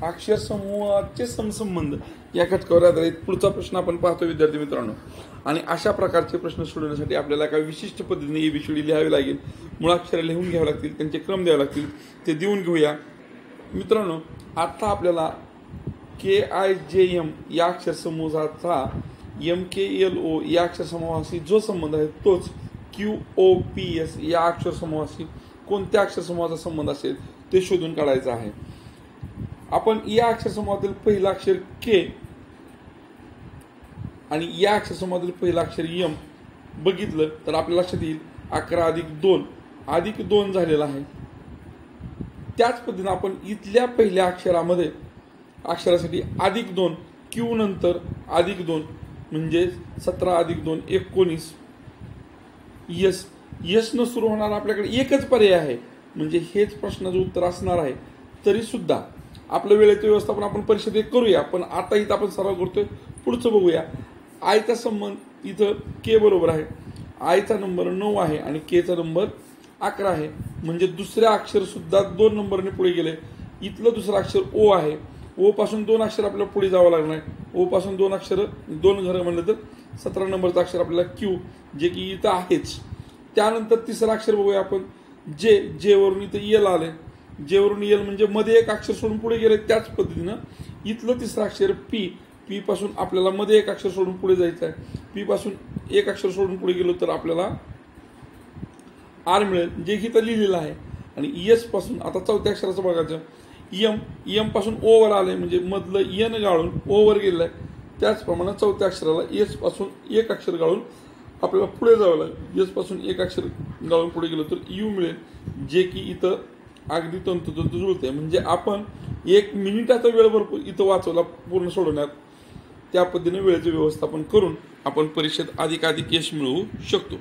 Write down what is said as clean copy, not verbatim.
अक्षर समूहाचे समसंबंध या घटकावर आधारित पुढचा प्रश्न आपण पाहतो विद्यार्थी मित्रांनो। आणि अशा प्रकारचे प्रश्न सोडवण्यासाठी आपल्याला काही विशिष्ट पद्धतीने एबीसीडी लिहावी लागेल, मुळाक्षरे लिहून घ्यावे लागतील, त्यांचे क्रम द्यावे लागतील, ते देऊन घेऊया मित्रांनो। आता आपल्याला KIJM या अक्षर समूहाचा MKLO या अक्षर समूहाशी जो संबंध आहे तोच QOPS या अक्षर समूहाशी कोणत्या अक्षर समूहाचा संबंध असेल ते शोधून काढायचं आहे। आपण या अक्षर समूहातील पहिलं अक्षर K आणि या अक्षर समूहातील पहिलं अक्षर M बघितलं तर आपल्या लक्षात येईल 11+2 झालेला आहे। त्याच पद्धतीने आपण इथल्या पहिल्या अक्षरासाठी +2 Q नंतर +2 म्हणजे 17+2 19 यस न सुरू होणार आपल्याकडे एकच पर्याय आहे, म्हणजे हेच प्रश्नाचं उत्तर असणार आहे। तरी सुद्धा आपलं वेळेचं व्यवस्थापन आपण परिषदेत करूया, पण आता इथं आपण सराव करतोय, पुढचं बघूया। आयचा संबंध इथं K बरोबर आहे, आयचा नंबर 9 आहे आणि K चा नंबर 11 आहे, म्हणजे दुसऱ्या अक्षर सुद्धा 2 नंबरने पुढे गेले। इथलं दुसरं अक्षर O आहे, O पासून 2 अक्षर आपल्याला पुढे जावं लागणार आहे। O पासून 2 अक्षर 2 घरं म्हणलं तर 17 नंबरचं अक्षर आपल्याला Q, जे की इथं आहेच। त्यानंतर तिसरं अक्षर बघूया आपण जे वरून इथं L आले, जे वरून L म्हणजे मध्ये एक अक्षर सोडून पुढे गेले। त्याच पद्धतीनं इथलं तिसरं अक्षर P पासून आपल्याला मध्ये एक अक्षर सोडून पुढे जायचं आहे। P पासून एक अक्षर सोडून पुढे गेलो तर आपल्याला R मिळेल, जे की इथं लिहिलेलं आहे। आणि S पासून आता चौथ्या अक्षराचं बघायचं, M पासून O वर आलंय, म्हणजे मधलं N गाळून O वर गेलेलं आहे। त्याचप्रमाणे चौथ्या अक्षराला S पासून एक अक्षर गाळून आपल्याला पुढे जावं लागेल। S पासून एक अक्षर गाळून पुढे गेलो तर U मिळेल, जे की इथं अगदी तंतोतंत जुळते। म्हणजे आपण 1 मिनिटाचा वेळ भरपूर इथं वाचवला पूर्ण सोडवण्यात। त्या पद्धतीने वेळेचे व्यवस्थापन करून आपण परीक्षेत अधिकाधिक यश मिळवू शकतो।